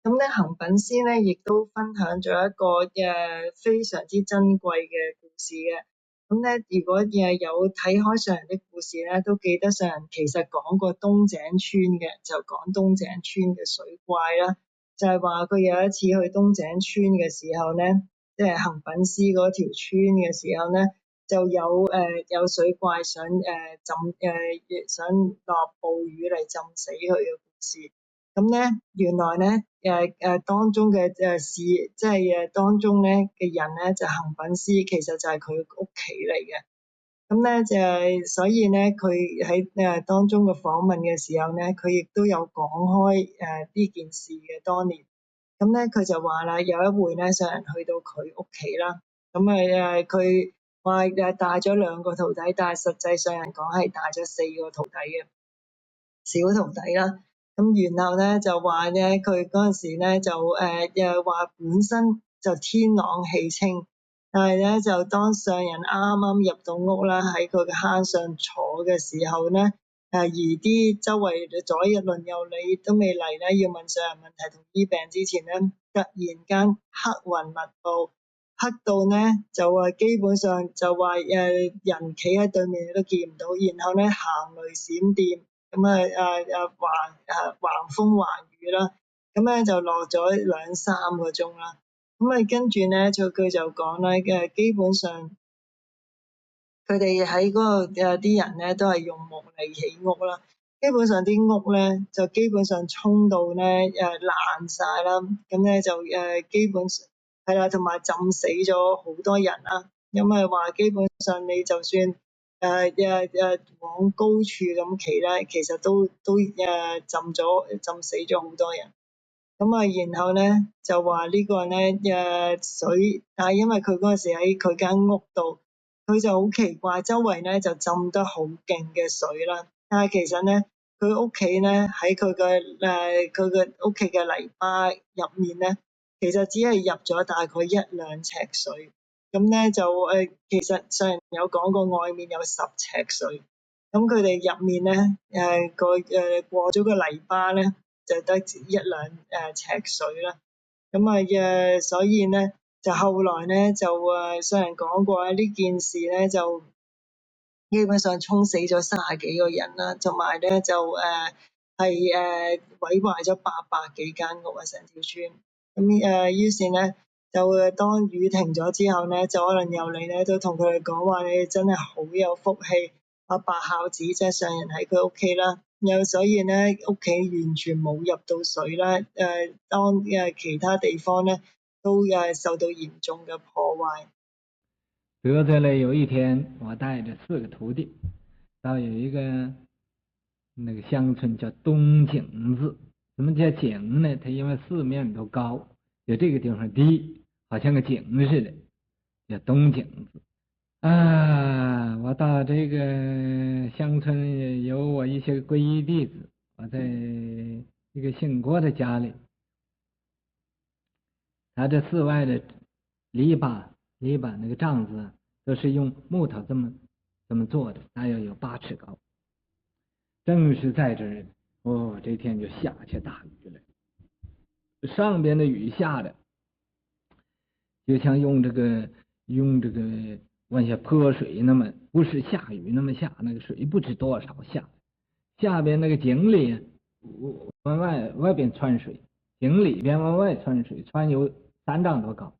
咁咧，行品師咧亦都分享咗一個非常之珍貴嘅故事嘅。咁咧，如果有睇開上人的故事咧，都記得上人其實講過東井村嘅，就講東井村嘅水怪啦。就係話佢有一次去東井村嘅時候咧，即係行品師嗰條村嘅時候咧，就有水怪想想落暴雨嚟浸死佢嘅故事。咁咧，原來咧當中嘅即係當中咧嘅人咧就行品師，其實就係佢屋企嚟嘅。咁咧就係所以咧，佢喺當中嘅訪問嘅時候咧，佢亦都有講開呢件事嘅當年。咁咧佢就話啦，有一回咧上人去到佢屋企啦，咁佢話帶咗2個徒弟，但係實際上人講係帶咗4個徒弟嘅小徒弟啦。咁然後咧就話咧，佢嗰陣時咧就又話本身就天朗氣清，但係咧就當上人啱啱入到屋啦，喺佢嘅坑上坐嘅時候咧，而啲周圍左右鄰右里都未嚟咧，要問上人問題同醫病之前咧，突然間黑雲密布，黑到咧就話基本上就話人企喺對面你都見唔到，然後咧行雷閃電。咁橫風橫雨啦，咁咧就落咗2-3個鐘啦。咁跟住咧佢就講咧基本上佢哋喺嗰度啲人咧都係用木嚟起屋啦，基本上啲屋咧就基本上沖到咧爛晒啦，咁咧就基本上係啦，同埋浸死咗好多人啦。因為話基本上你就算往高處咁企咧，其實都浸死咗好多人。然後咧就話呢個咧水，但係因為佢嗰陣時喺佢間屋度，佢就好奇怪，周圍咧就浸得好勁嘅水啦。但係其實咧佢屋企咧喺佢嘅屋企嘅泥巴入面咧，其實只係入咗大概1-2尺水。咁咧就其實上人有講過外面有10尺水，咁佢哋入面咧過咗個泥巴咧就得1-2尺水啦。所以咧就後來咧就上人講過呢件事咧就基本上沖死咗30幾個人啦，同埋咧就毀壞咗800幾間屋啊，成條村。於是咧就當雨停咗之後咧，就可能由你咧都同佢哋講話，你哋真係好有福氣，白孝子即係上人喺佢屋企啦。所以咧屋企完全冇入到水啦。當其他地方咧都受到嚴重嘅破壞。得罪了有一天，我帶着4個徒弟到有一個那個鄉村叫東井子。什麼叫井呢？它因為四面都高，就這個地方低，好像個井似的，叫東井子。我到這個鄉村有我一些皈依弟子，我在一個姓郭的家裏，他這4外的籬笆那個帳子都是用木頭這麼做的，大約有8尺高。正是在這兒，這天就下起大雨來，上邊的雨下的就像用這個往下潑水那麼，不是下雨那麼下，那個水不知多少下邊那個井裏往外邊穿水，井里邊往外穿水，穿有3丈多高，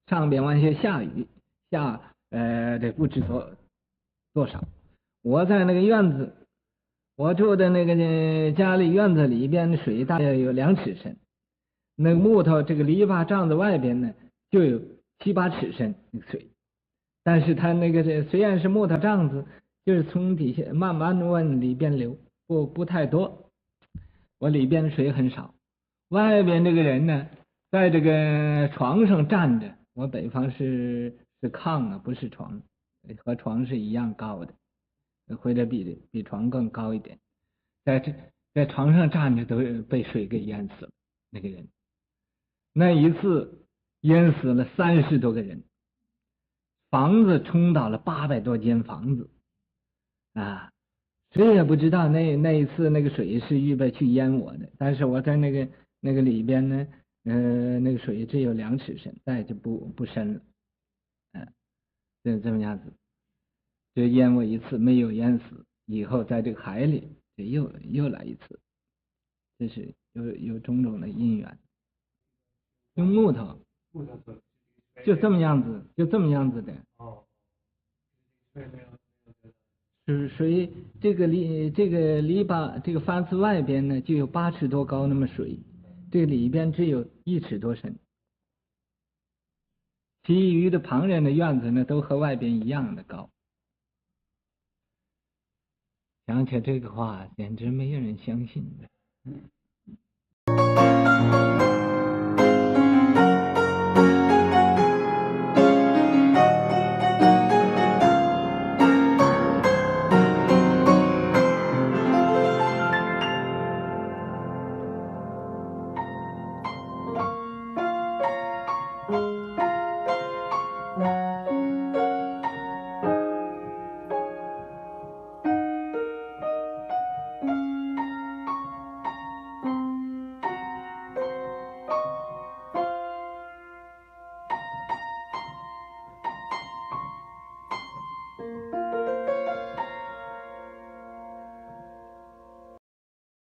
上邊往下下雨这不知多少。我在那個院子，我住的那個家里院子里邊的水大約有2尺深，那個木頭這個籬笆帳子外邊呢就有7-8尺深那個水，但是它那個雖然是木頭帳子，就是從底下慢慢往里邊流，不太多，我里邊的水很少。外邊這個人呢在這個床上站着，我北方是炕啊，不是床，和床是一樣高的，或者比床更高一點，在床上站着都被水給淹死了。那個人那一次淹死了30多個人，房子沖倒了800多間房子誰也不知道那一次那個水是預備去淹我的，但是我在那個里邊呢那个水只有2尺深，再就不深了，这么样子，就淹过一次没有淹死，以后在这个海里就又来一次，这是有种种的因缘。用木头就这么样子的。是水这个篱笆这个房子外边呢就有8尺多高那么水，这个里边只有1尺多深。其余的旁人的院子呢都和外边一样的高。想起这个话简直没有人相信的。